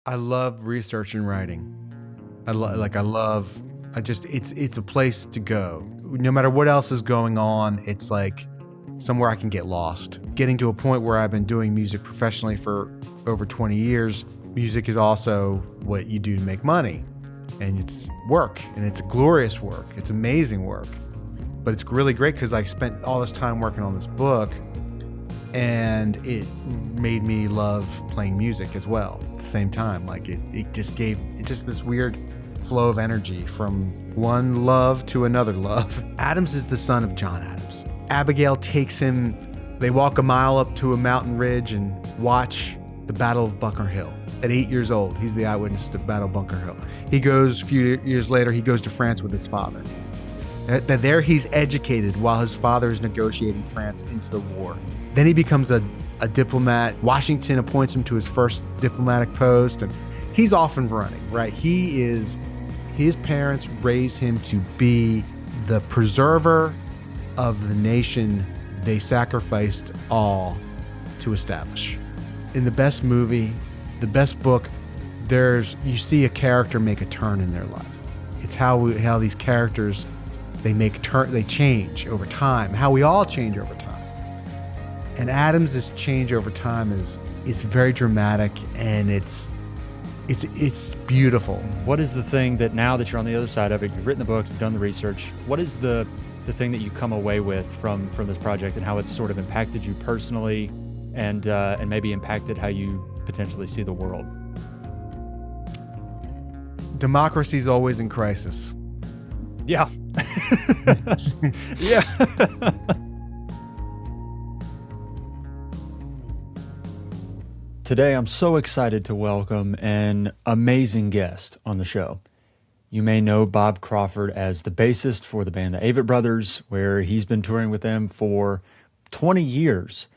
I love research and writing. It's a place to go. No matter what else is going on, it's like somewhere I can get lost. Getting to a point where I've been doing music professionally for over 20 years, music is also what you do to make money. And it's work, and it's glorious work. It's amazing work. But it's really great because I spent all this time working on this book, and it made me love playing music as well at the same time. Like it just this weird flow of energy from one love to another love. Adams is the son of John Adams. Abigail takes him, they walk a mile up to a mountain ridge and watch the Battle of Bunker Hill. At 8 years old, he's the eyewitness to the Battle of Bunker Hill. He goes, a few years later, he goes to France with his father. There he's educated while his father is negotiating France into the war. Then he becomes a diplomat. Washington appoints him to his first diplomatic post, and he's off and running, right? His parents raised him to be the preserver of the nation they sacrificed all to establish. In the best movie, the best book, you see a character make a turn in their life. It's how these characters, they change over time, how we all change over time. And Adams' change over time is very dramatic, and it's beautiful. What is the thing that now that you're on the other side of it, you've written the book, you've done the research, what is the thing that you come away with from this project, and how it's sort of impacted you personally and maybe impacted how you potentially see the world? Democracy's always in crisis. Yeah. Yeah. Today, I'm so excited to welcome an amazing guest on the show. You may know Bob Crawford as the bassist for the band the Avett Brothers, where he's been touring with them for 20 years.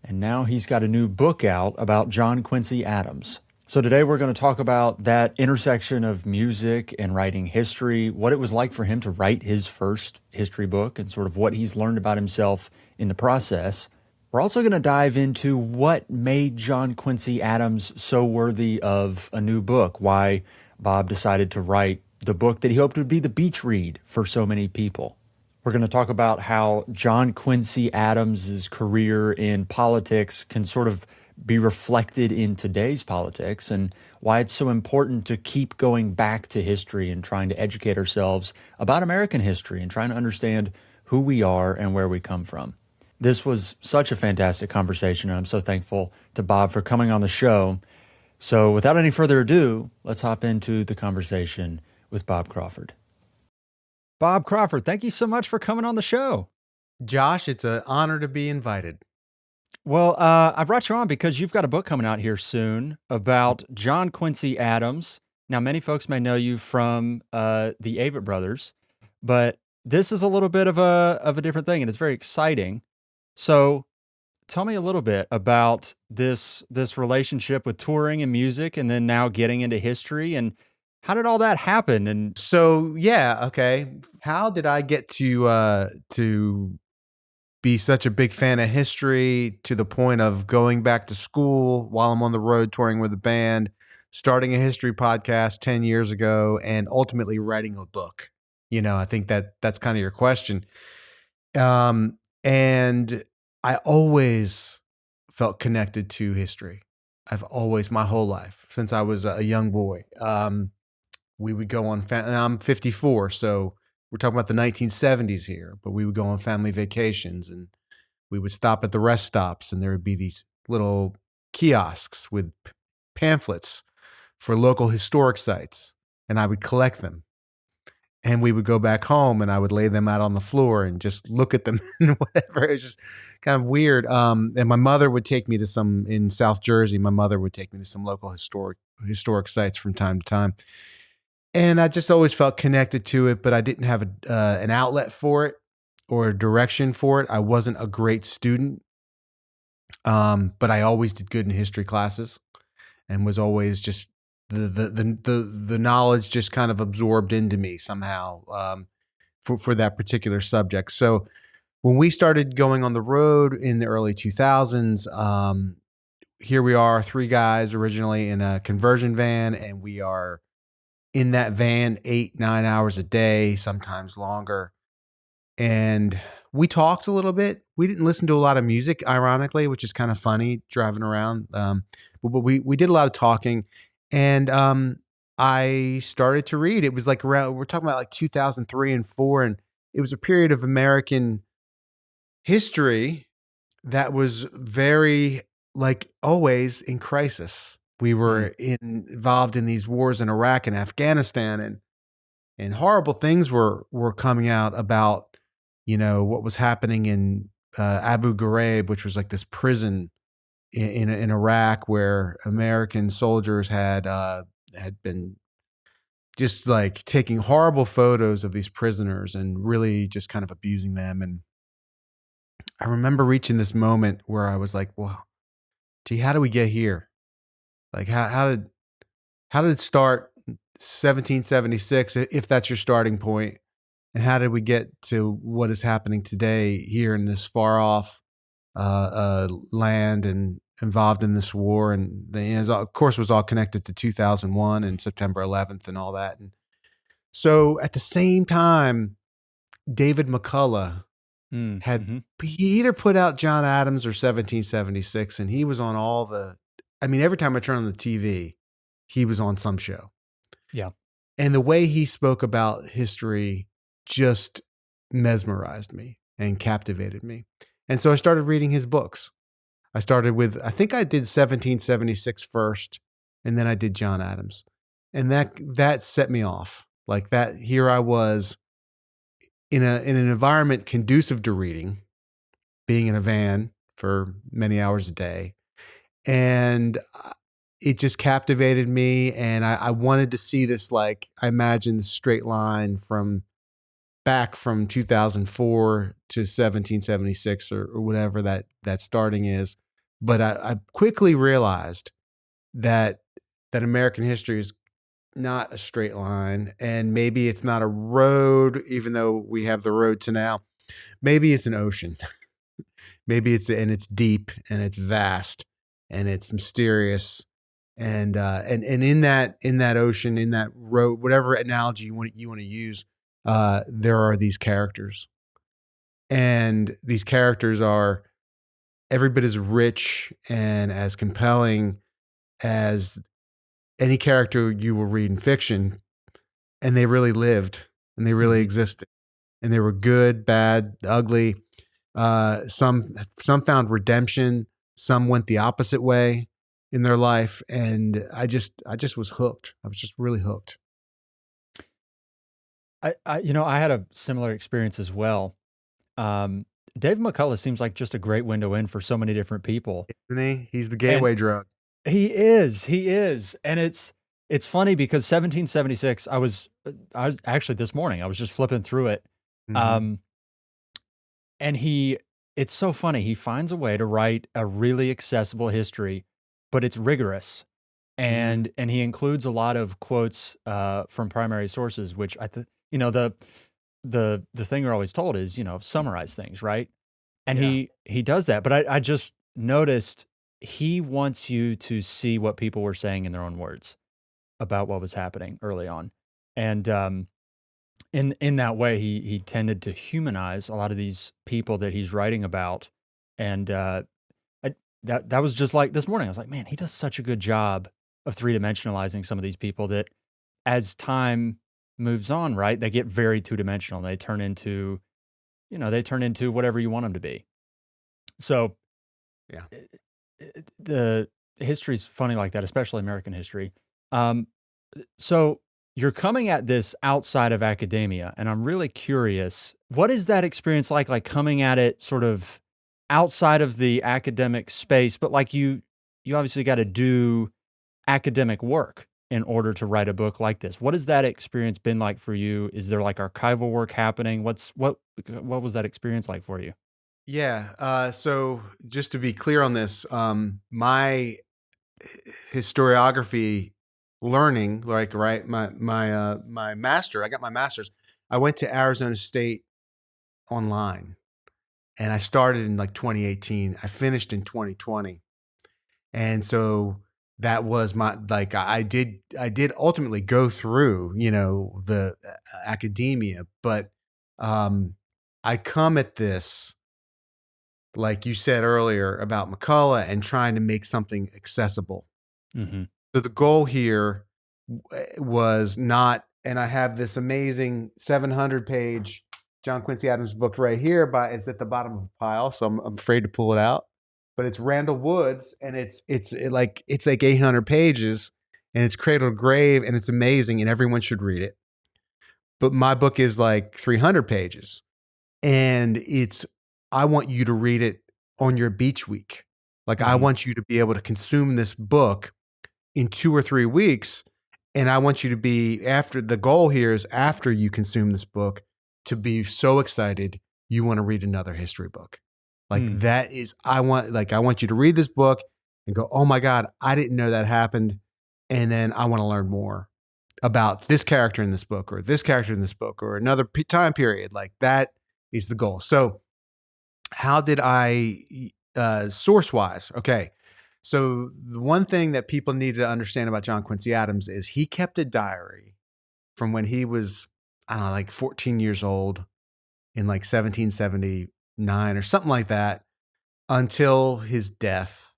And now he's got a new book out about John Quincy Adams. So today we're going to talk about that intersection of music and writing history, what it was like for him to write his first history book, and sort of what he's learned about himself in the process. We're also going to dive into what made John Quincy Adams so worthy of a new book, why Bob decided to write the book that he hoped would be the beach read for so many people. We're going to talk about how John Quincy Adams' career in politics can sort of be reflected in today's politics, and why it's so important to keep going back to history and trying to educate ourselves about American history and trying to understand who we are and where we come from. This was such a fantastic conversation, and I'm so thankful to Bob for coming on the show. So without any further ado, let's hop into the conversation with Bob Crawford. Bob Crawford, thank you so much for coming on the show. Josh, it's an honor to be invited. Well, I brought you on because you've got a book coming out here soon about John Quincy Adams. Now, many folks may know you from the Avett Brothers, but this is a little bit of a different thing, and it's very exciting. So tell me a little bit about this relationship with touring and music, and then now getting into history, and how did all that happen? And so, yeah, okay. How did I get to be such a big fan of history to the point of going back to school while I'm on the road touring with a band, starting a history podcast 10 years ago, and ultimately writing a book? I think that's kind of your question. And I always felt connected to history. I've always, my whole life, since I was a young boy. We would go on, and I'm 54, so we're talking about the 1970s here, but we would go on family vacations, and we would stop at the rest stops, and there would be these little kiosks with pamphlets for local historic sites, and I would collect them. And we would go back home, and I would lay them out on the floor and just look at them and whatever. It was just kind of weird. And my mother would take me to in South Jersey, my mother would take me to some local historic sites from time to time. And I just always felt connected to it, but I didn't have an outlet for it or a direction for it. I wasn't a great student, but I always did good in history classes, and was always just the knowledge just kind of absorbed into me somehow for that particular subject. So when we started going on the road in the early 2000s, here we are, three guys originally in a conversion van, and we are in that van 8-9 hours a day, sometimes longer. And we talked a little bit. We didn't listen to a lot of music, ironically, which is kind of funny driving around. But we did a lot of talking, and I started to read. It was like around, we're talking about like 2003 and four, and it was a period of American history that was very, like always, in crisis. We were involved in these wars in Iraq and Afghanistan, and horrible things were coming out about, what was happening in Abu Ghraib, which was like this prison in Iraq where American soldiers had been just like taking horrible photos of these prisoners and really just kind of abusing them. And I remember reaching this moment where I was like, well, gee, how do we get here? Like how did it start 1776, if that's your starting point? And how did we get to what is happening today here in this far off land and involved in this war? And of course, was all connected to 2001 and September 11th and all that. And so at the same time, David McCullough he either put out John Adams or 1776, and he was on every time I turn on the TV, he was on some show. Yeah. And the way he spoke about history just mesmerized me and captivated me. And so I started reading his books. I started with, I think I did 1776 first, and then I did John Adams. And that set me off. Like that, here I was in an environment conducive to reading, being in a van for many hours a day. And it just captivated me. And I wanted to see this, like, I imagined the straight line back from 2004 to 1776 or whatever that starting is. But I quickly realized that American history is not a straight line, and maybe it's not a road, even though we have the road to now. Maybe it's an ocean. Maybe it's deep and it's vast and it's mysterious. And in that ocean, in that road, whatever analogy you want to use, there are these characters, and these characters are every bit as rich and as compelling as any character you will read in fiction. And they really lived, and they really existed, and they were good, bad, ugly. Some found redemption. Some went the opposite way in their life. And I just was hooked. I was just really hooked. I had a similar experience as well. Dave McCullough seems like just a great window in for so many different people. Isn't he? He's the gateway drug. He is. And it's funny because 1776, I was actually this morning, I was just flipping through it. And it's so funny. He finds a way to write a really accessible history, but it's rigorous. And he includes a lot of quotes from primary sources, which the thing we're always told is, summarize things, right? And he does that. But I just noticed he wants you to see what people were saying in their own words about what was happening early on. And in that way, he tended to humanize a lot of these people that he's writing about. And that was just like this morning. I was like, man, he does such a good job of three-dimensionalizing some of these people that as time moves on, right, they get very two-dimensional. They turn into whatever you want them to be. So yeah, the history's funny like that, especially American history. So you're coming at this outside of academia, and I'm really curious, what is that experience like coming at it sort of outside of the academic space, but like you obviously got to do academic work in order to write a book like this. What has that experience been like for you? Is there like archival work happening? What was that experience like for you? Yeah. So just to be clear on this, my historiography learning, like, right, my master, I got my master's. I went to Arizona State online, and I started in like 2018. I finished in 2020. And so that was my, like, I did ultimately go through, the academia, but I come at this, like you said earlier about McCullough, and trying to make something accessible. Mm-hmm. So the goal here was not, and I have this amazing 700-page John Quincy Adams book right here, but it's at the bottom of a pile, so I'm afraid to pull it out. But it's Randall Wood's, and it's like 800 pages, and it's cradle to grave, and it's amazing, and everyone should read it. But my book is like 300 pages, and I want you to read it on your beach week. Like, I Mm-hmm. want you to be able to consume this book in 2 or 3 weeks. And I want you to be, after, the goal here is, after you consume this book, to be so excited you want to read another history book. Like, that is, I want you to read this book and go, oh my God, I didn't know that happened. And then I want to learn more about this character in this book, or this character in this book, or another time period. Like, that is the goal. So how did I, source wise? Okay. So the one thing that people need to understand about John Quincy Adams is he kept a diary from when he was, I don't know, like 14 years old in like 1779 or something like that, until his death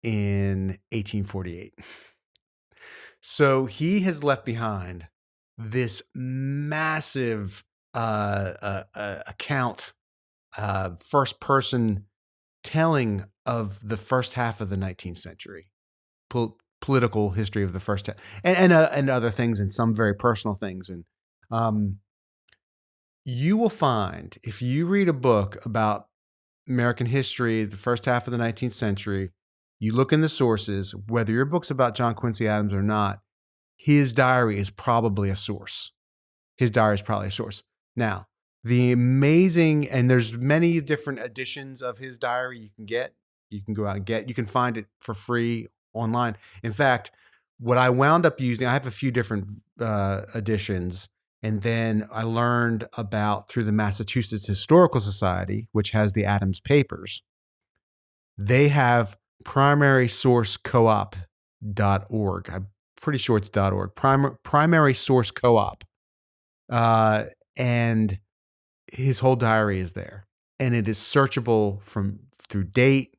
in 1848. So he has left behind this massive account, first person telling of the first half of the 19th century, political history of the first half, and other things, and some very personal things. And you will find, if you read a book about American history, the first half of the 19th century, you look in the sources, whether your book's about John Quincy Adams or not, his diary is probably a source. His diary is probably a source. Now, the amazing, and there's many different editions of his diary you can get. You can go out and get. You can find it for free online. In fact, what I wound up using, I have a few different editions, and then I learned about, through the Massachusetts Historical Society, which has the Adams Papers. They have primarysourcecoop.org. I'm pretty sure it's .org. Primary Source Co-op. And his whole diary is there, and it is searchable through date,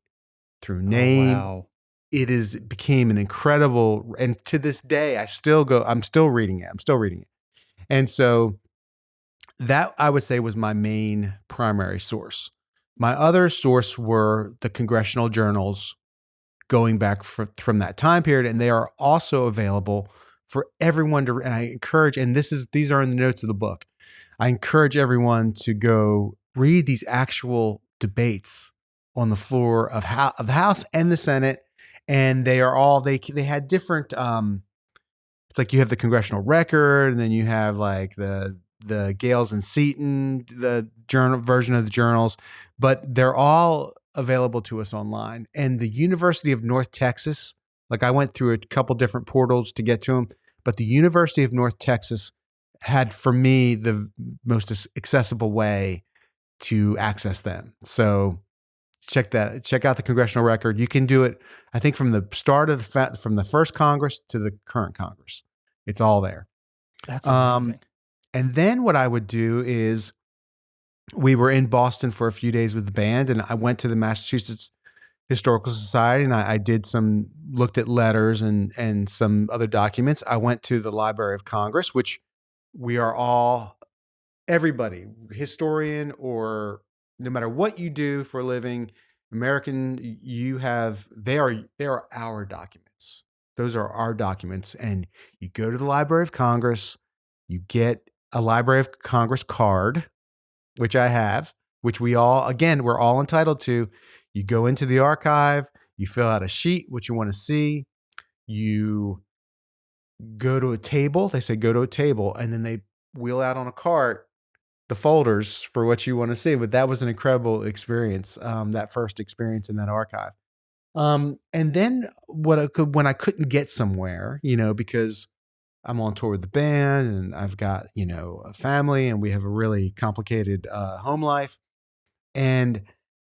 through name. Oh, wow. It became an incredible, and to this day, I'm still reading it. And so that, I would say, was my main primary source. My other source were the congressional journals going back from that time period, and they are also available for everyone to. And I encourage, and these are in the notes of the book, I encourage everyone to go read these actual debates on the floor of the House and the Senate, and they are all, they had different. It's like you have the congressional record, and then you have like the Gales and Seton, the journal version of the journals, but they're all available to us online. And the University of North Texas, like, I went through a couple different portals to get to them, but the University of North Texas had, for me, the most accessible way to access them. So check out the congressional record. You can do it, I think, from the start of from the first Congress to the current Congress. It's all there. That's amazing. And then what I would do is, we were in Boston for a few days with the band, and I went to the Massachusetts Historical Society, and I looked at letters and some other documents. I went to the Library of Congress, which we are all, everybody, historian, or no matter what you do for a living, American, they are our documents. Those are our documents. And you go to the Library of Congress, you get a Library of Congress card, which I have, which we're all entitled to. You go into the archive, you fill out a sheet, what you want to see. You go to a table. They say go to a table, and then they wheel out on a cart the folders for what you want to see. But that was an incredible experience, that first experience in that archive. And then when I couldn't get somewhere, because I'm on tour with the band, and I've got, a family, and we have a really complicated home life. And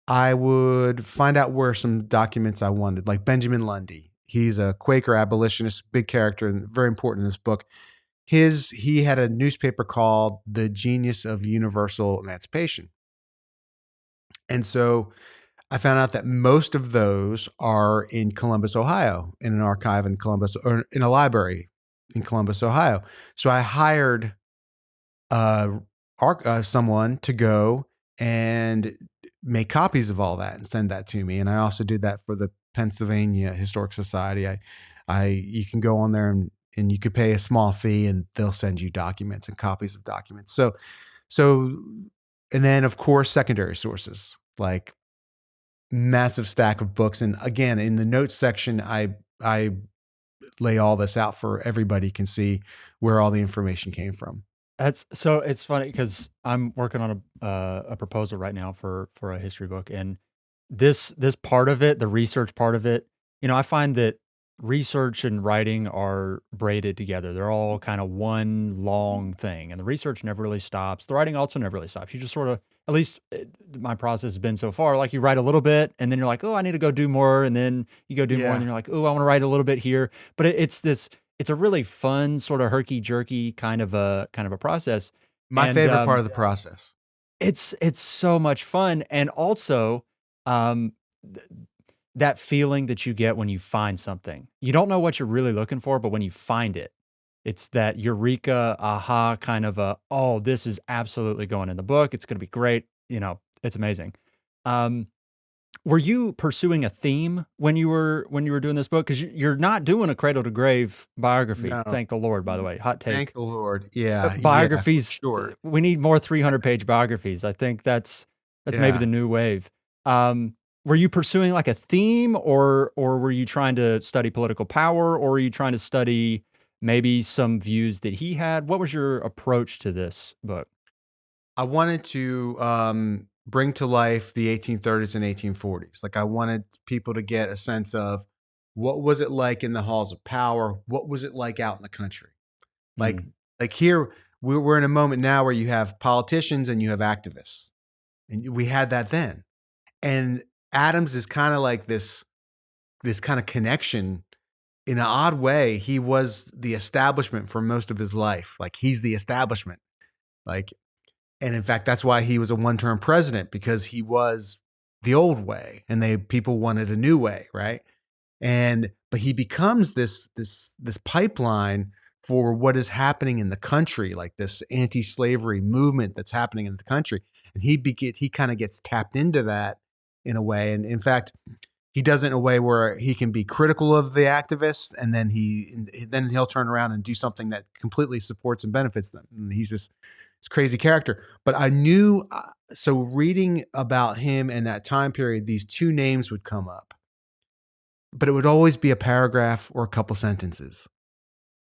I would find out where some documents I wanted, like Benjamin Lundy. He's a Quaker abolitionist, big character, and very important in this book. He had a newspaper called The Genius of Universal Emancipation. And so I found out that most of those are in Columbus, Ohio, in an archive in Columbus, or in a library in Columbus, Ohio. So I hired someone to go and make copies of all that and send that to me. And I also did that for the Pennsylvania Historic Society. You can go on there and you could pay a small fee and they'll send you documents and copies of documents. So, and then of course, secondary sources, like massive stack of books. And again, in the notes section, I lay all this out for everybody can see where all the information came from. It's funny because I'm working on a proposal right now for a history book, and this part of it, the research part of it, I find that research and writing are braided together. They're all kind of one long thing, and the research never really stops. The writing also never really stops. You just sort of, at least my process has been so far, like you write a little bit, and then you're like, oh, I need to go do more, and then you go do more, and then you're like, oh, I want to write a little bit here. But it's a really fun sort of herky jerky kind of a process. My favorite part of the process. It's so much fun, and also that feeling that you get when you find something. You don't know what you're really looking for, but when you find it, it's that eureka, aha kind of oh, this is absolutely going in the book. It's going to be great. It's amazing. Were you pursuing a theme when you were doing this book? Because you're not doing a cradle to grave biography. No. Thank the Lord, by the way. Hot take. Thank the Lord. Yeah. Biographies. Sure. We need more 300-page biographies. I think that's maybe the new wave. Were you pursuing like a theme, or were you trying to study political power, or were you trying to study maybe some views that he had? What was your approach to this book? I wanted to bring to life the 1830s and 1840s. Like I wanted people to get a sense of what was it like in the halls of power? What was it like out in the country? Like here, we're in a moment now where you have politicians and you have activists. And we had that then. And Adams is kind of like this kind of connection in an odd way. He was the establishment for most of his life. Like he's the establishment. Like, and in fact, that's why he was a one-term president, because he was the old way and people wanted a new way. Right. But he becomes this pipeline for what is happening in the country, like this anti-slavery movement that's happening in the country. And he kind of gets tapped into that in a way. And in fact, he does it in a way where he can be critical of the activists, and then he'll turn around and do something that completely supports and benefits them. And he's this crazy character. But I knew, so reading about him in that time period, these two names would come up, but it would always be a paragraph or a couple sentences.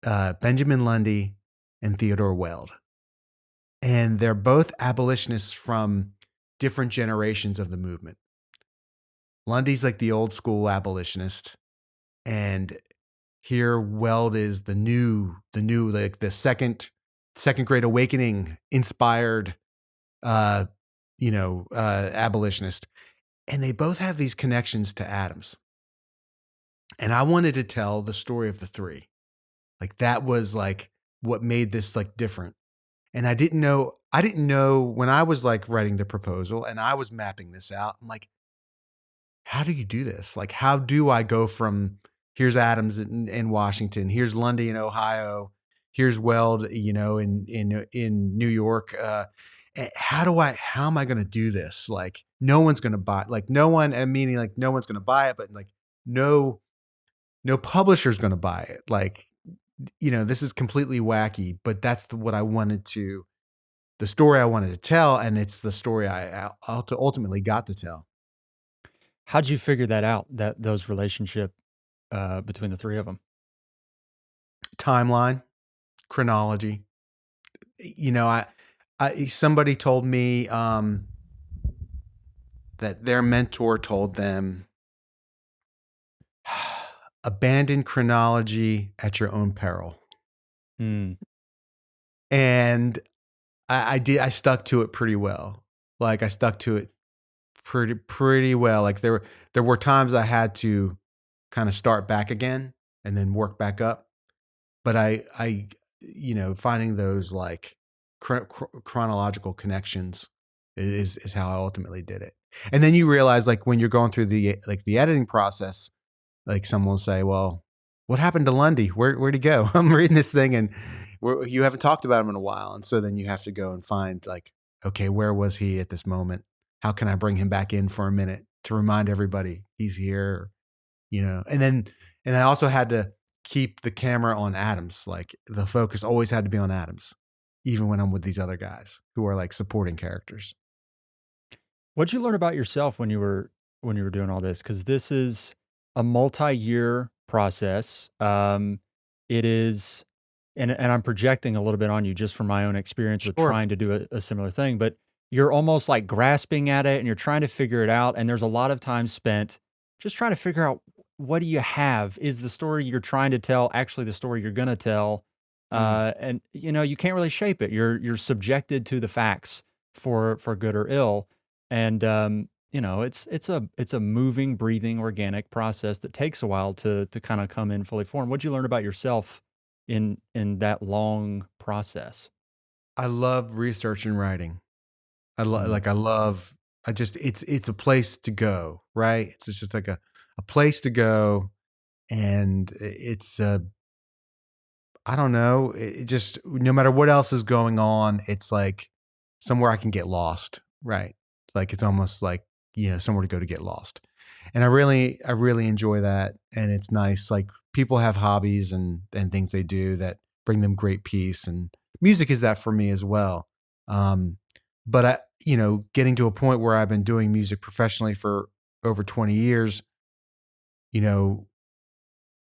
Benjamin Lundy and Theodore Weld. And they're both abolitionists from different generations of the movement. Lundy's like the old school abolitionist, and here Weld is the new, like the second Great Awakening inspired, abolitionist. And they both have these connections to Adams. And I wanted to tell the story of the three. Like that was like what made this like different. And I didn't know when I was like writing the proposal and I was mapping this out. I'm like, how do you do this? Like, how do I go from here's Adams in Washington, here's Lundy in Ohio, here's Weld, in New York. How am I going to do this? Like, no one's going to buy, like no one, meaning like no one's going to buy it, but like no publisher's going to buy it. Like, this is completely wacky, but that's the story I wanted to tell. And it's the story I ultimately got to tell. How'd you figure that out, those relationship between the three of them? Timeline, chronology. Somebody told me that their mentor told them, abandon chronology at your own peril. And I stuck to it pretty well. Like I stuck to it pretty well. Like there were times I had to kind of start back again and then work back up. But finding those like chronological connections is how I ultimately did it. And then you realize, like, when you're going through the editing process, like someone will say, "Well, what happened to Lundy? Where'd he go?" I'm reading this thing, and you haven't talked about him in a while, and so then you have to go and find, like, okay, where was he at this moment? How can I bring him back in for a minute to remind everybody he's here? And I also had to keep the camera on Adams. Like, the focus always had to be on Adams, even when I'm with these other guys who are like supporting characters. What'd you learn about yourself when you were doing all this? Because this is a multi-year process. It is, and I'm projecting a little bit on you just from my own experience with Sure. trying to do a similar thing, but you're almost like grasping at it and you're trying to figure it out. And there's a lot of time spent just trying to figure out, what do you have? Is the story you're trying to tell actually the story you're going to tell? Mm. And you can't really shape it. You're subjected to the facts for good or ill. And it's a moving, breathing, organic process that takes a while to kind of come in fully formed. What'd you learn about yourself in that long process? I love research and writing. Mm. I love. It's a place to go, right? It's just like a place to go, and it's I don't know. It just, no matter what else is going on, it's like somewhere I can get lost, right? Like, it's almost like, somewhere to go to get lost. And I really enjoy that. And it's nice. Like, people have hobbies and things they do that bring them great peace. And music is that for me as well. Um, but getting to a point where I've been doing music professionally for over 20 years, you know,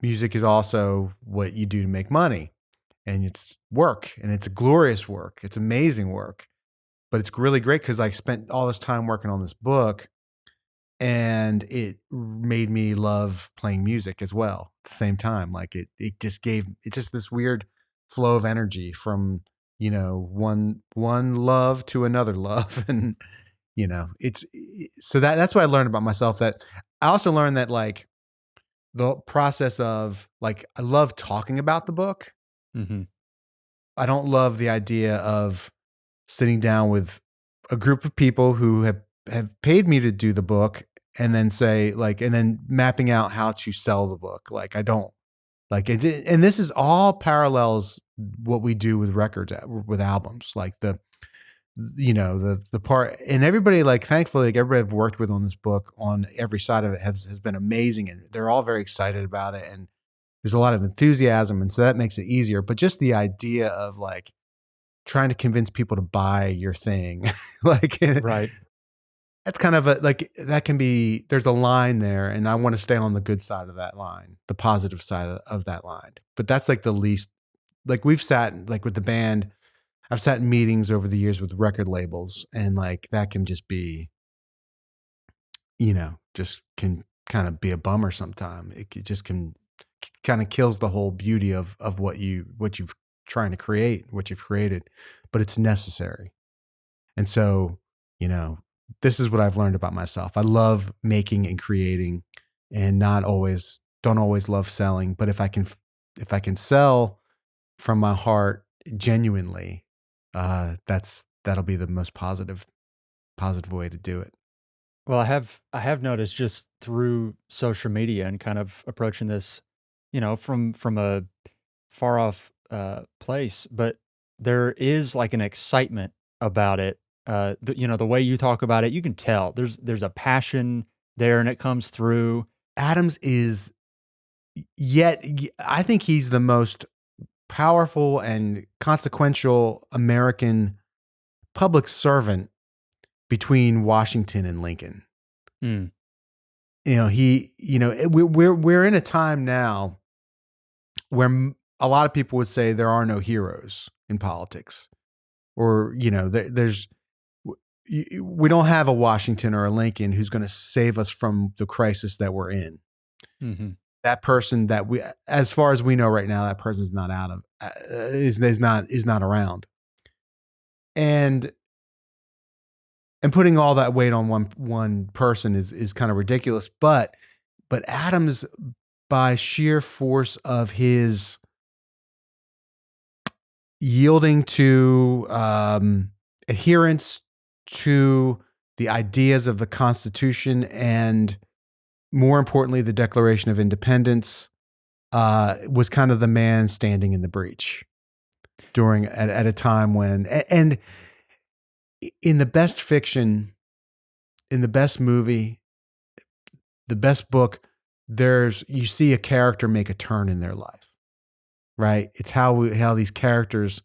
music is also what you do to make money, and it's work, and it's a glorious work. It's amazing work, but it's really great because I spent all this time working on this book, and it made me love playing music as well at the same time. Like, it's just this weird flow of energy from, one love to another love. And, so that's what I learned about myself. That I also learned that, like, the process of, like, I love talking about the book. Mhm. I don't love the idea of sitting down with a group of people who have paid me to do the book, and then and then mapping out how to sell the book. Like, I don't like it. And this is all parallels what we do with records, with albums. Like, the part, and everybody, like, thankfully, like, everybody I've worked with on this book, on every side of it, has been amazing, and they're all very excited about it, and there's a lot of enthusiasm, and so that makes it easier. But just the idea of, like, trying to convince people to buy your thing, like, Right. that's kind of that can be, there's a line there, and I want to stay on the good side of that line, the positive side of that line. But that's like the least, like, we've sat, like, with the band, I've sat in meetings over the years with record labels, and, like, that can just be, just can kind of be a bummer sometime. Just can kind of kills the whole beauty of what you've trying to create, what you've created, but it's necessary. And so, you know, this is what I've learned about myself. I love making and creating, and not always don't always love selling, but if I can sell from my heart genuinely, that'll be the most positive way to do it. Well, I have noticed just through social media and kind of approaching this, from a far off place, but there is like an excitement about it. The way you talk about it, you can tell there's a passion there, and it comes through. Adams is I think he's the most powerful and consequential American public servant between Washington and Lincoln. Mm, We're in a time now where a lot of people would say there are no heroes in politics, or, we don't have a Washington or a Lincoln who's going to save us from the crisis that we're in. hmm That person that as far as we know right now, that person's not out of, is not around. And and putting all that weight on one person is kind of ridiculous. But Adams, by sheer force of his yielding to adherence to the ideas of the Constitution and, more importantly, the Declaration of Independence, was kind of the man standing in the breach at a time when, and in the best fiction, in the best movie, the best book, you see a character make a turn in their life, right? It's how these characters,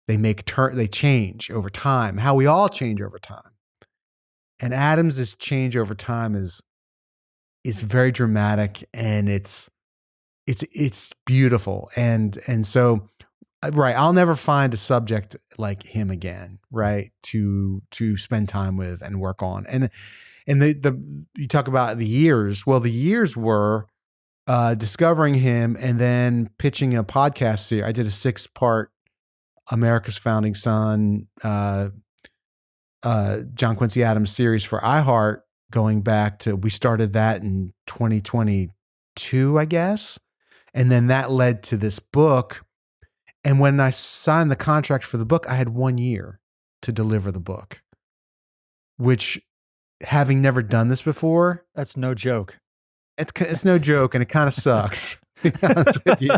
they change over time, how we all change over time. And Adams's change over time is very dramatic, and it's beautiful. And so, right, I'll never find a subject like him again, right? To spend time with and work on. And you talk about the years. Well, the years were discovering him and then pitching a podcast series. I did a 6-part America's Founding Son, John Quincy Adams series for iHeart, going back to, we started that in 2022, I guess. And then that led to this book. And when I signed the contract for the book, I had 1 year to deliver the book, which, having never done this before, That's no joke. It's no joke, and it kind of sucks. To be honest with you.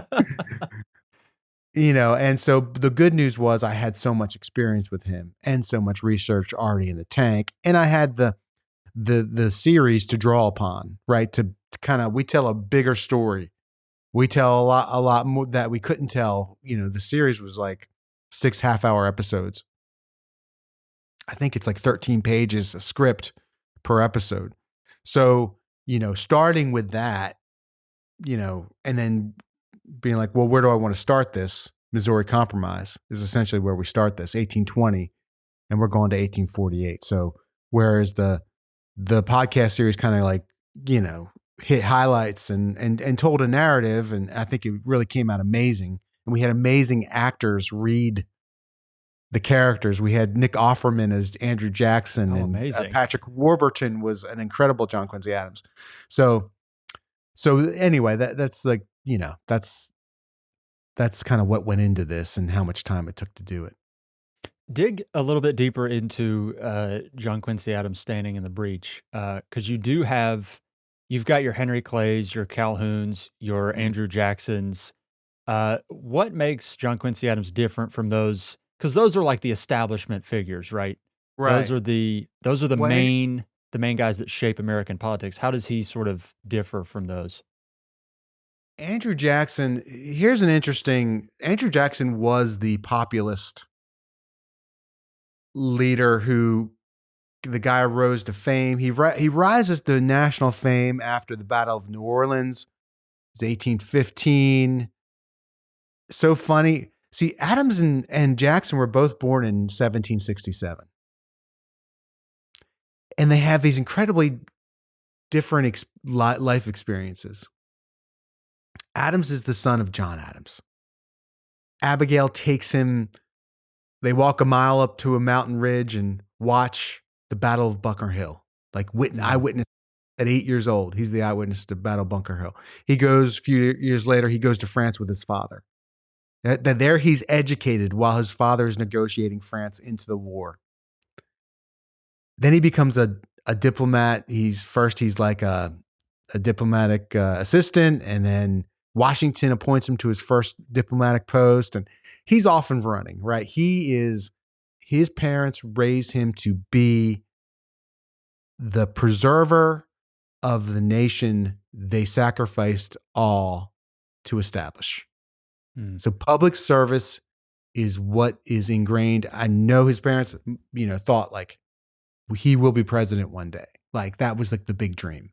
And so the good news was I had so much experience with him and so much research already in the tank, and I had the series to draw upon, right? To kind of, we tell a bigger story. We tell a lot more that we couldn't tell. The series was like 6 half-hour episodes. I think it's like 13 pages a script per episode. So, starting with that, and then being like, well, where do I want to start this? Missouri Compromise is essentially where we start this, 1820, and we're going to 1848. So whereas the podcast series kind of like, hit highlights and told a narrative, and I think it really came out amazing. And we had amazing actors read the characters. We had Nick Offerman as Andrew Jackson, and Patrick Warburton was an incredible John Quincy Adams. So anyway, that's like, that's kind of what went into this and how much time it took to do it. Dig a little bit deeper into John Quincy Adams standing in the breach, because you've got your Henry Clays, your Calhouns, your Andrew Jacksons. What makes John Quincy Adams different from those? Because those are like the establishment figures, right? Right. Those are the main guys that shape American politics. How does he sort of differ from those? Andrew Jackson, Andrew Jackson was the populist leader the guy rose to fame. He rises to national fame after the Battle of New Orleans. It's 1815. So funny. See, Adams and Jackson were both born in 1767. And they have these incredibly different life experiences. Adams is the son of John Adams. Abigail takes him, they walk a mile up to a mountain ridge and watch the Battle of Bunker Hill. Like eyewitness at 8 years old. He's the eyewitness to Battle of Bunker Hill. He goes, a few years later, he goes to France with his father. There he's educated while his father is negotiating France into the war. Then he becomes a diplomat. He's like a diplomatic assistant, and then Washington appoints him to his first diplomatic post, and he's off and running, right? His parents raised him to be the preserver of the nation they sacrificed all to establish. So public service is what is ingrained. I know his parents, thought like he will be president one day. Like that was like the big dream.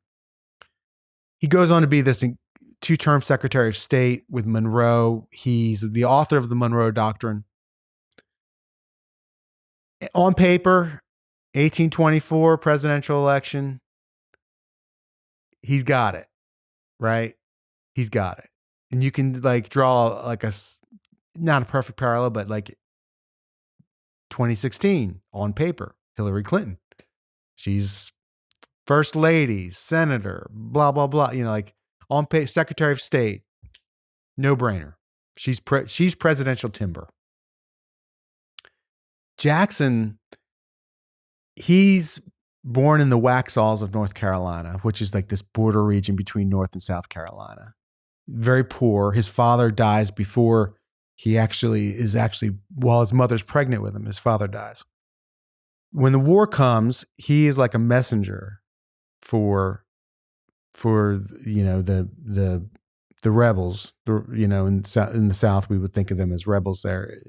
He goes on to be this 2-term Secretary of State with Monroe. He's the author of the Monroe Doctrine. On paper, 1824 presidential election. He's got it, right? He's got it. And you can like draw like not a perfect parallel, but like 2016 on paper, Hillary Clinton. She's first lady, senator, blah, blah, blah. Like on page, Secretary of State, no brainer. She's presidential timber. Jackson, he's born in the Waxhaws of North Carolina, which is like this border region between North and South Carolina. Very poor. His father dies before he while his mother's pregnant with him, his father dies. When the war comes, he is like a messenger for the rebels. In the South we would think of them as rebels there,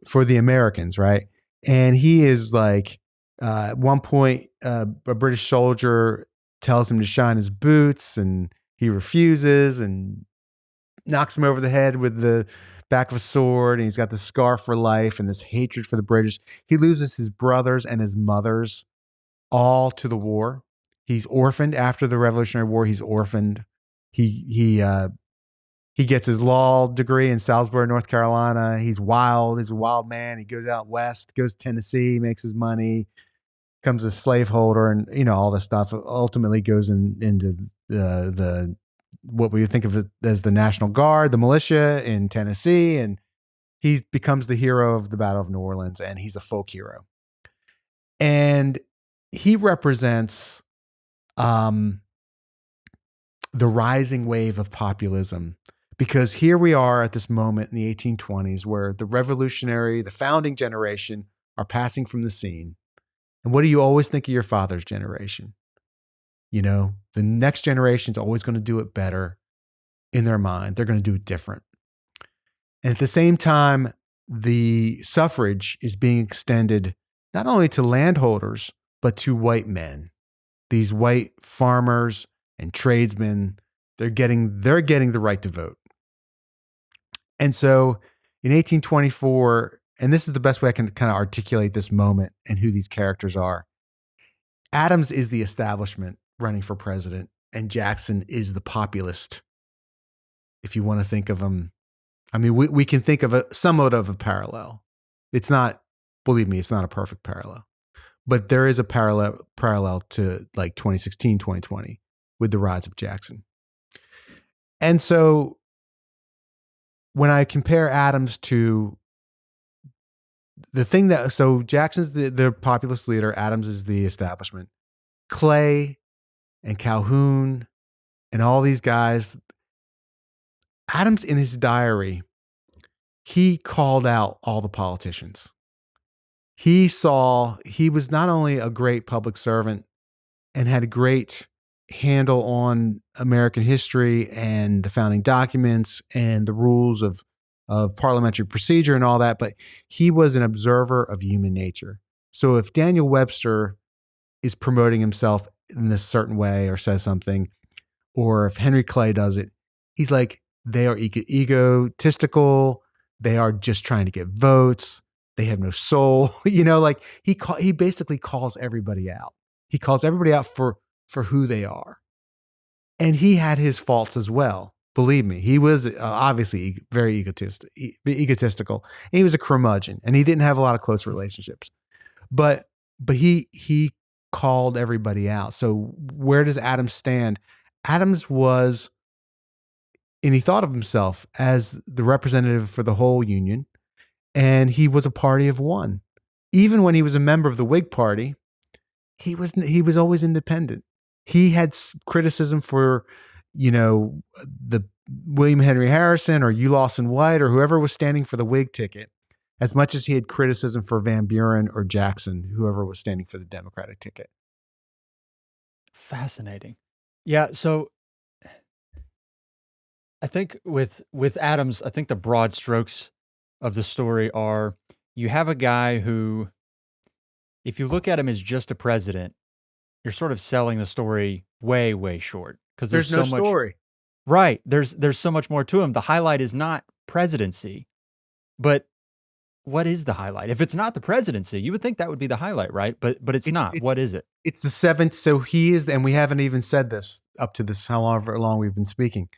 for the Americans, right? And he is like, at one point, a British soldier tells him to shine his boots, and he refuses and knocks him over the head with the back of a sword. And he's got this scar for life and this hatred for the British. He loses his brothers and his mothers all to the war. He's orphaned after the Revolutionary War. He's orphaned. He gets his law degree in Salisbury, North Carolina. He's wild. He's a wild man. He goes out west, goes to Tennessee, makes his money, becomes a slaveholder, and all this stuff. Ultimately goes into the what we would think of as the National Guard, the militia in Tennessee, and he becomes the hero of the Battle of New Orleans, and he's a folk hero. And he represents the rising wave of populism, because here we are at this moment in the 1820s where the founding generation are passing from the scene. And what do you always think of your father's generation? The next generation is always going to do it better in their mind. They're going to do it different. And at the same time, the suffrage is being extended not only to landholders, but to white men. These white farmers and tradesmen, they're getting the right to vote. And so in 1824, and this is the best way I can kind of articulate this moment and who these characters are, Adams is the establishment running for president, and Jackson is the populist. If you want to think of them, I mean, we can think of somewhat of a parallel. It's not, believe me, it's not a perfect parallel, but there is a parallel to like 2016, 2020 with the rise of Jackson. And so when I compare Adams to so Jackson's the populist leader, Adams is the establishment. Clay and Calhoun and all these guys, Adams in his diary, he called out all the politicians. He was not only a great public servant and had a great handle on American history and the founding documents and the rules of parliamentary procedure and all that, but he was an observer of human nature. So if Daniel Webster is promoting himself in this certain way or says something, or if Henry Clay does it, he's like, they are egotistical. They are just trying to get votes. They have no soul. Like he basically calls everybody out. He calls everybody out for who they are. And he had his faults as well. Believe me, he was obviously very egotistical. And he was a curmudgeon, and he didn't have a lot of close relationships. But he called everybody out. So where does Adams stand? Adams was, and he thought of himself as the representative for the whole Union, and he was a party of one. Even when he was a member of the Whig Party, he was always independent. He had criticism for, the William Henry Harrison or Hugh Lawson White or whoever was standing for the Whig ticket, as much as he had criticism for Van Buren or Jackson, whoever was standing for the Democratic ticket. Fascinating. Yeah. So I think with Adams, I think the broad strokes of the story are, you have a guy who, if you look at him as just a president, you're sort of selling the story way, way short, because there's no so much story. Right. There's so much more to him. The highlight is not presidency, but what is the highlight? If it's not the presidency, you would think that would be the highlight, right? But it's not. What is it? It's the seventh. So he is, and we haven't even said this up to this, however long we've been speaking,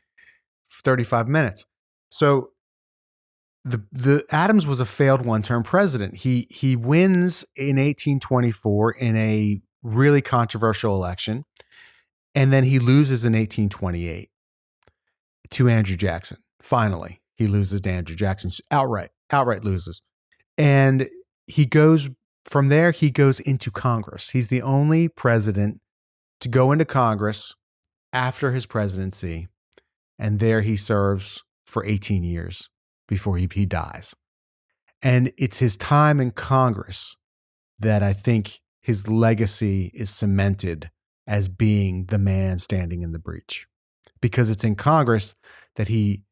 35 minutes. So the Adams was a failed one-term president. He wins in 1824 in a really controversial election, and then he loses in 1828 to Andrew Jackson. Finally, he loses to Andrew Jackson outright loses. And he goes from there, he goes into Congress. He's the only president to go into Congress after his presidency. And there he serves for 18 years before he dies. And it's his time in Congress that I think his legacy is cemented as being the man standing in the breach. Because it's in Congress that he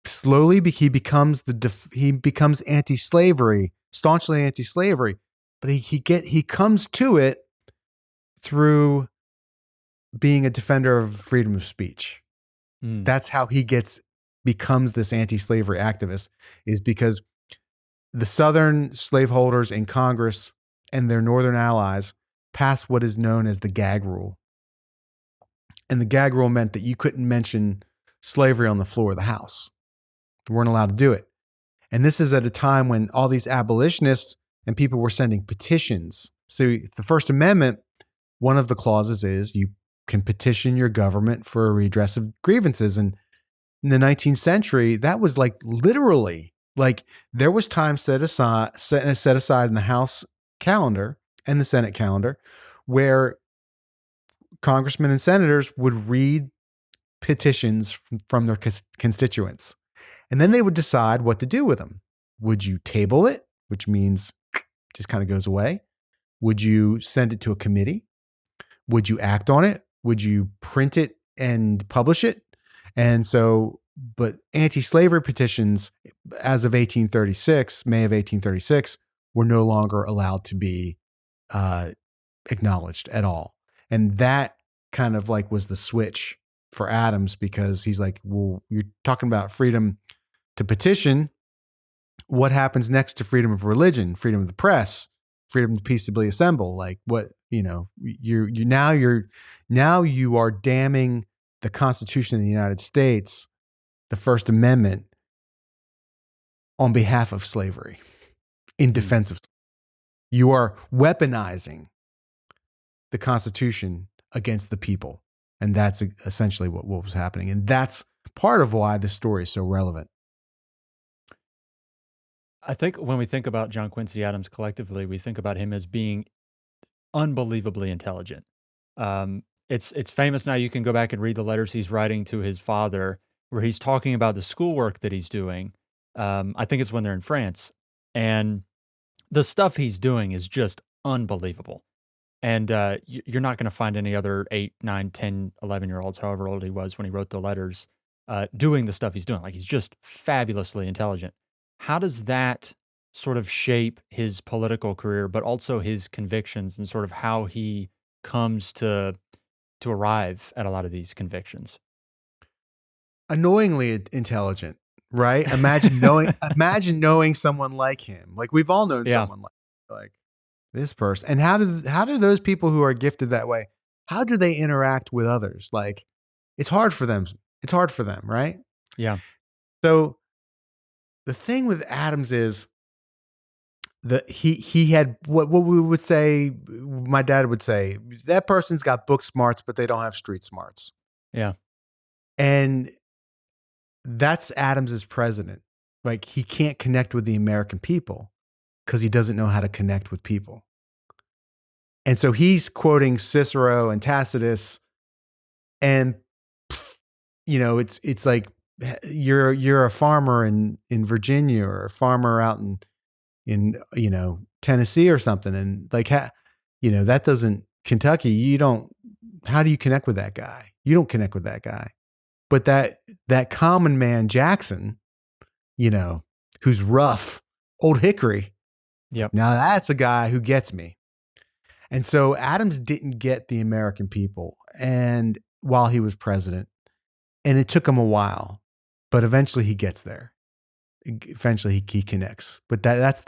slowly he becomes anti-slavery, staunchly anti-slavery, but he comes to it through being a defender of freedom of speech. That's how he becomes this anti-slavery activist, is because the Southern slaveholders in Congress and their Northern allies passed what is known as the gag rule. And the gag rule meant that you couldn't mention slavery on the floor of the House. You weren't allowed to do it. And this is at a time when all these abolitionists and people were sending petitions. So the First Amendment, one of the clauses is you can petition your government for a redress of grievances. And in the 19th century, that was like literally, like there was time set aside in the House calendar and the Senate calendar where congressmen and senators would read petitions from their constituents. And then they would decide what to do with them. Would you table it, which means just kind of goes away? Would you send it to a committee? Would you act on it? Would you print it and publish it? And so, but anti-slavery petitions as of 1836, May of 1836, were no longer allowed to be acknowledged at all. And that kind of like was the switch for Adams, because he's like, well, you're talking about freedom to petition. What happens next to freedom of religion, freedom of the press, freedom to peaceably assemble? Like what, now you are damning the Constitution of the United States, the First Amendment, on behalf of slavery, in defense of. You are weaponizing the Constitution against the people. And that's essentially what was happening. And that's part of why this story is so relevant. I think when we think about John Quincy Adams collectively, we think about him as being unbelievably intelligent. It's famous now. You can go back and read the letters he's writing to his father, where he's talking about the schoolwork that he's doing. I think it's when they're in France. And the stuff he's doing is just unbelievable. And you're not going to find any other 8, 9, 10, 11-year-olds, however old he was when he wrote the letters, doing the stuff he's doing. Like, he's just fabulously intelligent. How does that sort of shape his political career, but also his convictions, and sort of how he comes to arrive at a lot of these convictions? Annoyingly intelligent, right? Imagine knowing someone like him. Like, we've all known someone like this person. And how do those people who are gifted that way, how do they interact with others? Like, it's hard for them. It's hard for them, right? Yeah. So the thing with Adams is that he had what we would say, my dad would say, that person's got book smarts, but they don't have street smarts. Yeah. And that's Adams as president. Like, he can't connect with the American people because he doesn't know how to connect with people. And so he's quoting Cicero and Tacitus, and it's like you're a farmer in Virginia, or a farmer out in Tennessee or something, and like that doesn't Kentucky. How do you connect with that guy? You don't connect with that guy. But that common man Jackson, who's rough, old hickory. Yep. Now that's a guy who gets me. And so Adams didn't get the American people, and while he was president, and it took him a while, but eventually he gets there. Eventually he connects. But that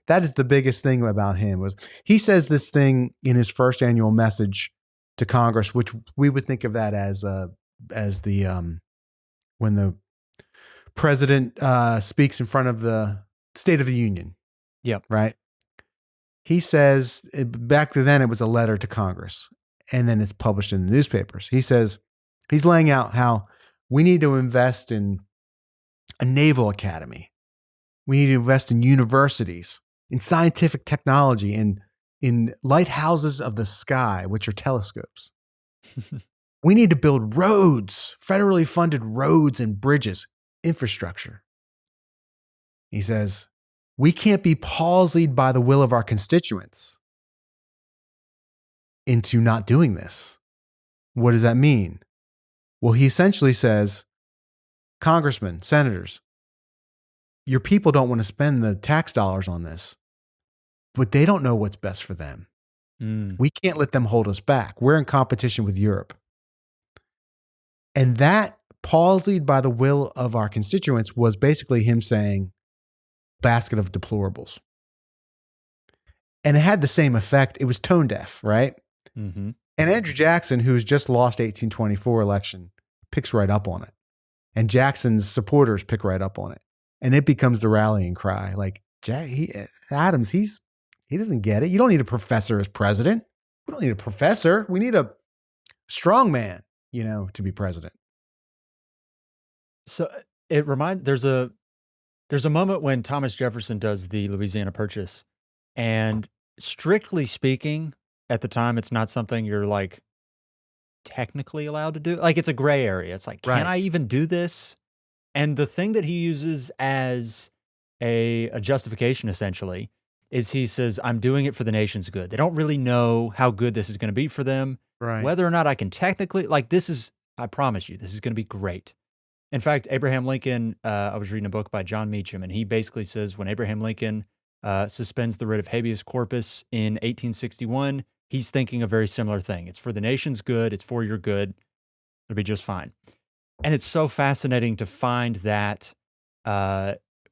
is the biggest thing about him. Was he says this thing in his first annual message to Congress, which we would think of that as the when the president speaks in front of the State of the Union, Yep. right? He says, back then it was a letter to Congress, and then it's published in the newspapers. He says, he's laying out how we need to invest in a naval academy. We need to invest in universities, in scientific technology, in lighthouses of the sky, which are telescopes. We need to build roads, federally funded roads and bridges, infrastructure. He says, we can't be palsied by the will of our constituents into not doing this. What does that mean? Well, he essentially says, congressmen, senators, your people don't want to spend the tax dollars on this, but they don't know what's best for them. We can't let them hold us back. We're in competition with Europe. And that palsied by the will of our constituents was basically him saying, basket of deplorables. And it had the same effect. It was tone deaf, right? Mm-hmm. And Andrew Jackson, who's just lost 1824 election, picks right up on it. And Jackson's supporters pick right up on it. And it becomes the rallying cry. Like, Adams, he doesn't get it. You don't need a professor as president. We don't need a professor. We need a strong man, to be president. So it there's a moment when Thomas Jefferson does the Louisiana Purchase, and strictly speaking, at the time, it's not something you're like technically allowed to do. Like, it's a gray area. It's like, can I even do this? And the thing that he uses as a justification, essentially, is he says, I'm doing it for the nation's good. They don't really know how good this is going to be for them. Right. Whether or not I can technically, I promise you, this is going to be great. In fact, Abraham Lincoln, I was reading a book by John Meacham, and he basically says when Abraham Lincoln suspends the writ of habeas corpus in 1861, he's thinking a very similar thing. It's for the nation's good. It's for your good. It'll be just fine. And it's so fascinating to find that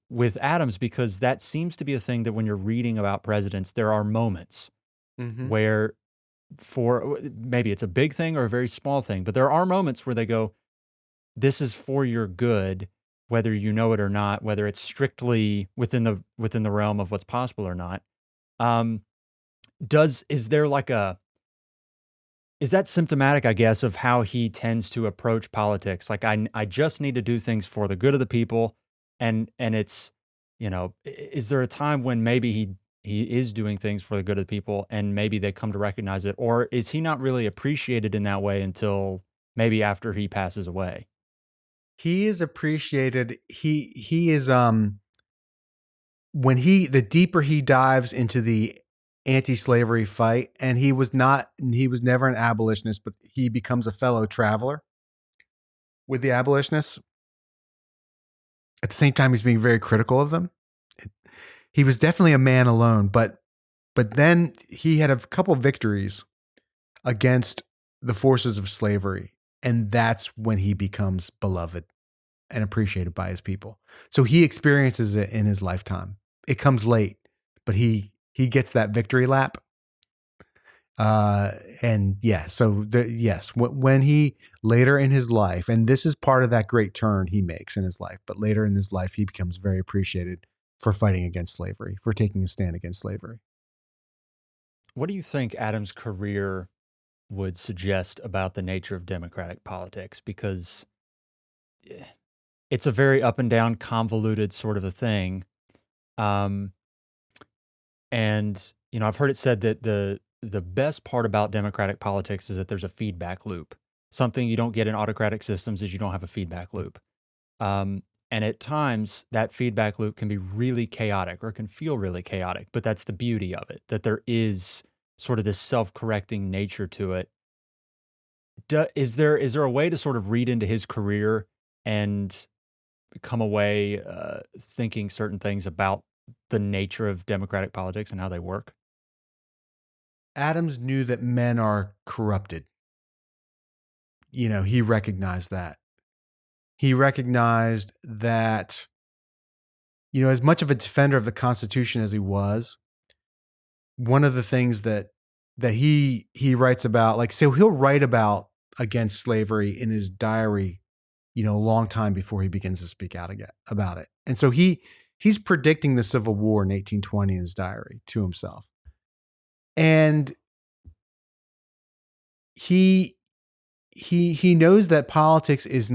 with Adams, because that seems to be a thing that when you're reading about presidents, there are moments where maybe it's a big thing or a very small thing, but there are moments where they go, this is for your good, whether you know it or not, whether it's strictly within the realm of what's possible or not. Is that symptomatic, I guess, of how he tends to approach politics? Like, I just need to do things for the good of the people. And it's, is there a time when maybe he is doing things for the good of the people and maybe they come to recognize it? Or is he not really appreciated in that way until maybe after he passes away? He is appreciated. He is, the deeper he dives into the anti-slavery fight, and he was never an abolitionist, but he becomes a fellow traveler with the abolitionists. At the same time, he's being very critical of them. He was definitely a man alone, but then he had a couple of victories against the forces of slavery, and that's when he becomes beloved and appreciated by his people. So he experiences it in his lifetime. It comes late, but he gets that victory lap. When he later in his life, and this is part of that great turn he makes in his life, but later in his life, he becomes very appreciated for fighting against slavery, for taking a stand against slavery. What do you think Adams' career would suggest about the nature of democratic politics? Because it's a very up and down, convoluted sort of a thing. And, I've heard it said that the best part about democratic politics is that there's a feedback loop. Something you don't get in autocratic systems is you don't have a feedback loop. And at times, that feedback loop can be really chaotic or can feel really chaotic, but that's the beauty of it, that there is sort of this self-correcting nature to it. Is there a way to sort of read into his career and come away thinking certain things about the nature of democratic politics and how they work? Adams knew that men are corrupted. He recognized that. He recognized that, as much of a defender of the Constitution as he was, one of the things that he writes about, so he'll write about against slavery in his diary, a long time before he begins to speak out again about it. And so he's predicting the Civil War in 1820 in his diary to himself. And he knows that politics is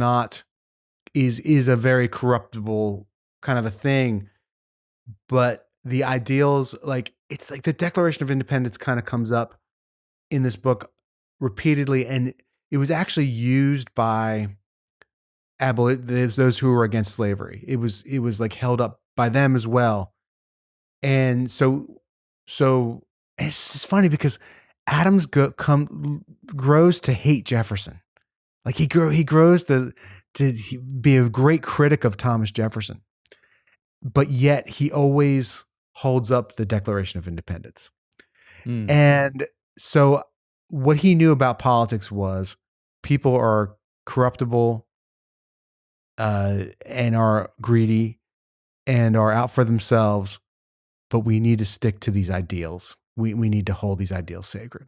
a very corruptible kind of a thing, but the ideals, like it's like the Declaration of Independence kind of comes up in this book repeatedly, and it was actually used by those who were against slavery. It was like held up by them as well. And so it's just funny because Adams grows to hate Jefferson. Like he grows to be a great critic of Thomas Jefferson, but yet he always holds up the Declaration of Independence. And so what he knew about politics was people are corruptible, and are greedy and are out for themselves, but we need to stick to these ideals. We need to hold these ideals sacred.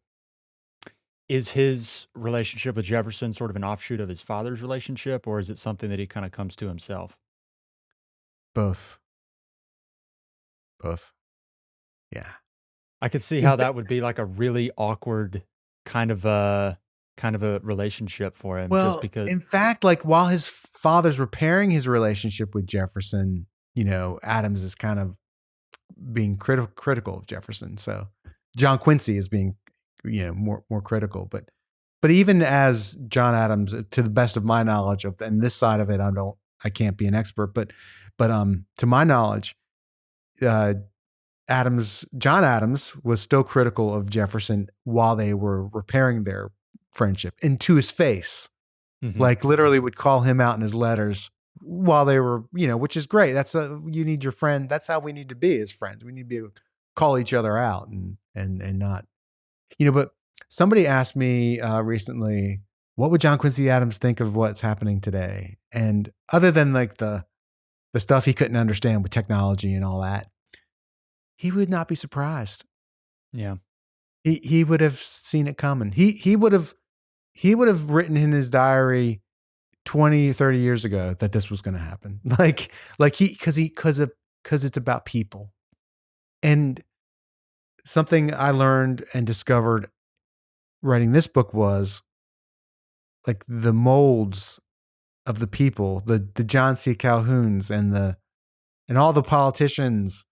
Is his relationship with Jefferson sort of an offshoot of his father's relationship, or is it something that he kind of comes to himself? Both. Yeah. I could see how that would be like a really awkward kind of a relationship for him, just Well, because. in fact, like while his father's repairing his relationship with Jefferson, Adams is kind of being critical of Jefferson. So John Quincy is being, more critical. But even as John Adams, to the best of my knowledge and this side of it, I can't be an expert, but to my knowledge, John Adams was still critical of Jefferson while they were repairing their friendship, and to his face, like literally would call him out in his letters while they were, which is great. You need your friend. That's how we need to be as friends. We need to be able to call each other out and not, but somebody asked me recently, what would John Quincy Adams think of what's happening today? And other than like the stuff he couldn't understand with technology and all that, he would not be surprised. Yeah. He would have seen it coming. He would have written in his diary 20, 30 years ago that this was going to happen. Because it's about people. And something I learned and discovered writing this book was like the molds of the people, the John C. Calhouns and all the politicians,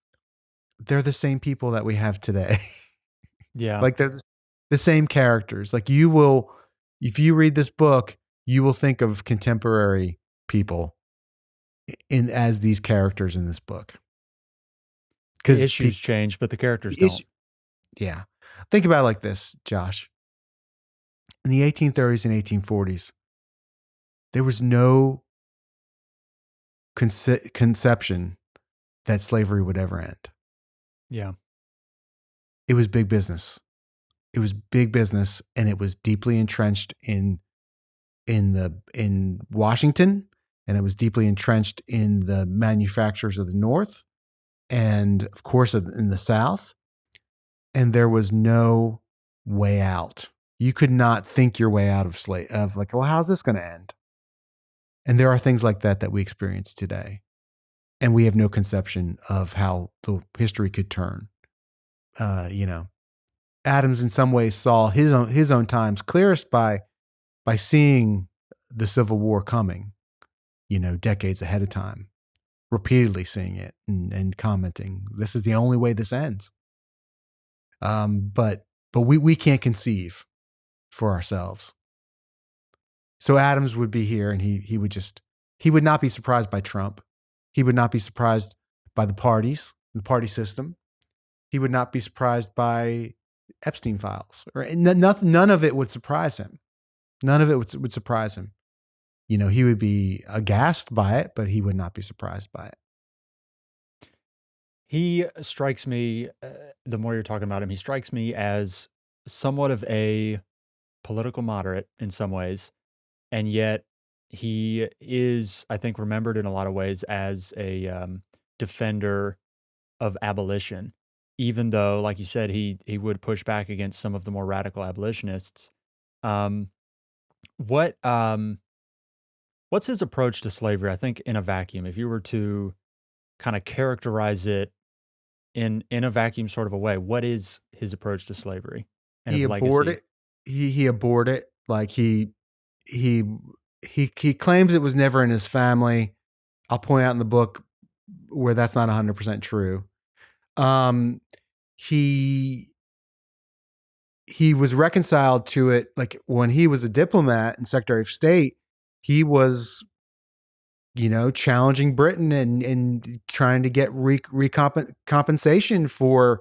they're the same people that we have today. Yeah. Like they're the same characters. Like if you read this book, you will think of contemporary people as these characters in this book. Because the issues change, but the characters don't. Yeah. Think about it like this, Josh. In the 1830s and 1840s, there was no conception that slavery would ever end. Yeah. It was big business. It was big business, and it was deeply entrenched in Washington, and it was deeply entrenched in the manufacturers of the North, and of course in the South. And there was no way out. You could not think your way out of like, well, how's this going to end? And there are things like that we experience today, and we have no conception of how the history could turn. Adams in some ways saw his own times clearest by seeing the Civil War coming, decades ahead of time, repeatedly seeing it and commenting, this is the only way this ends. But we can't conceive for ourselves. So Adams would be here, and he would not be surprised by Trump. He would not be surprised by the party system. He would not be surprised by Epstein files, or none of it would surprise him. None of it would surprise him. He would be aghast by it, but he would not be surprised by it. He strikes me, the more you're talking about him, he strikes me as somewhat of a political moderate in some ways. And yet he is, I think, remembered in a lot of ways as a defender of abolition, even though, like you said, he would push back against some of the more radical abolitionists. What What's his approach to slavery? I think in a vacuum, if you were to kind of characterize it in a vacuum sort of a way, what is his approach to slavery and He his legacy? aborted. He aborted. Like he he claims it was never in his family. I'll point out in the book where that's not 100% true. Um, he he was reconciled to it, like when he was a diplomat and Secretary of State. He was, challenging Britain and trying to get compensation for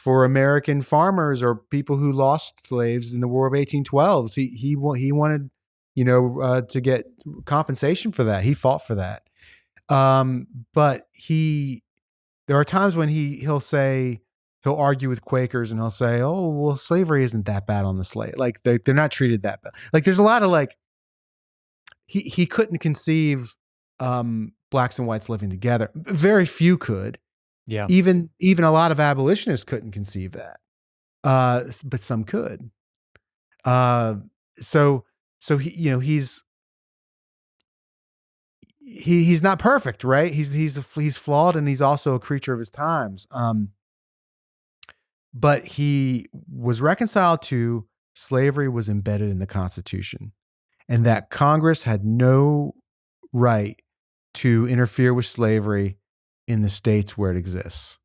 American farmers or people who lost slaves in the War of 1812. He wanted, to get compensation for that. He fought for that. But there are times when he'll argue with Quakers and he'll say, "Oh, well, slavery isn't that bad on the slave. Like they're not treated that bad." Like there's a lot of like he couldn't conceive blacks and whites living together. Very few could. Yeah. Even a lot of abolitionists couldn't conceive that. But some could. So he's not perfect, right? He's flawed, and he's also a creature of his times. But he was reconciled to slavery was embedded in the Constitution, and that Congress had no right to interfere with slavery in the states where it exists.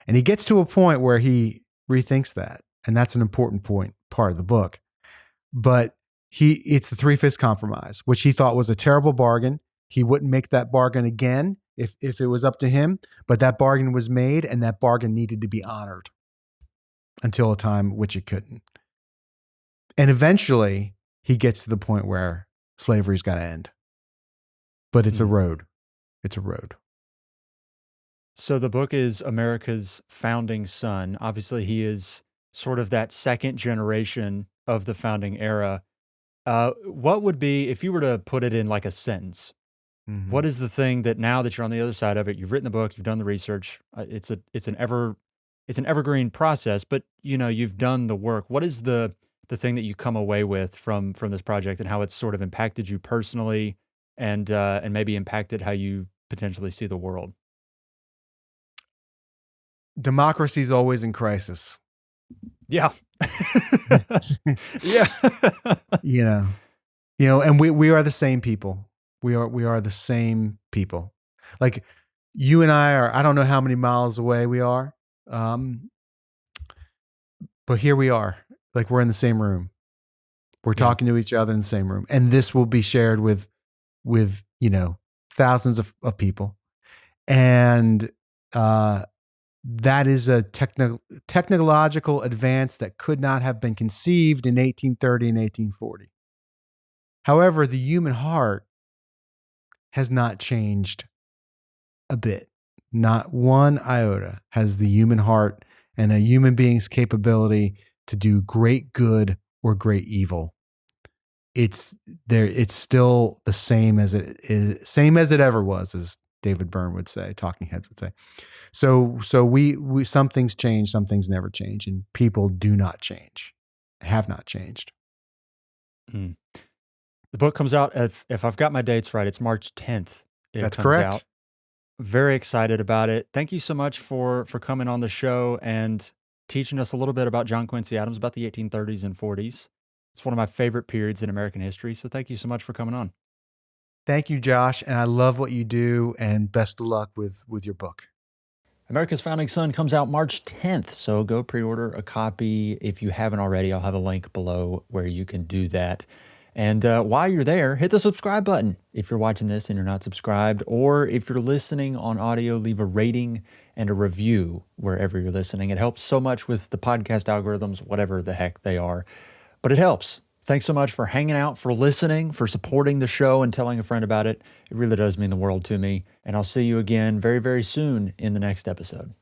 And he gets to a point where he rethinks that, and that's an important part of the book. But it's the 3/5 compromise, which he thought was a terrible bargain. He wouldn't make that bargain again if it was up to him, but that bargain was made, and that bargain needed to be honored until a time which it couldn't. And eventually he gets to the point where slavery's got to end. But it's a road. It's a road. So the book is America's founding son. Obviously, he is sort of that second generation of the founding era. What would be, if you were to put it in like a sentence, what is the thing that now that you're on the other side of it, you've written the book, you've done the research, it's an evergreen process, but you've done the work. What is the thing that you come away with from this project, and how it's sort of impacted you personally, and maybe impacted how you potentially see the world? Democracy is always in crisis. Yeah. Yeah. And we are the same people. We are the same people. Like you and I don't know how many miles away we are. But here we are, like we're in the same room. We're talking to each other in the same room. And this will be shared with thousands of people. And, that is a technological advance that could not have been conceived in 1830 and 1840. However, the human heart has not changed a bit. Not one iota has the human heart and a human being's capability to do great good or great evil. It's still the same as it ever was, as David Byrne would say, Talking Heads would say. So we some things change, some things never change, and people do not change, have not changed. The book comes out, if I've got my dates right, it's March 10th. That's comes correct. Out. Very excited about it. Thank you so much for coming on the show and teaching us a little bit about John Quincy Adams, about the 1830s and 40s. It's one of my favorite periods in American history. So thank you so much for coming on. Thank you, Josh. And I love what you do, and best of luck with your book. America's Founding Son comes out March 10th. So go pre-order a copy if you haven't already. I'll have a link below where you can do that. And while you're there, hit the subscribe button if you're watching this and you're not subscribed, or if you're listening on audio, leave a rating and a review wherever you're listening. It helps so much with the podcast algorithms, whatever the heck they are, but it helps. Thanks so much for hanging out, for listening, for supporting the show and telling a friend about it. It really does mean the world to me. And I'll see you again very, very soon in the next episode.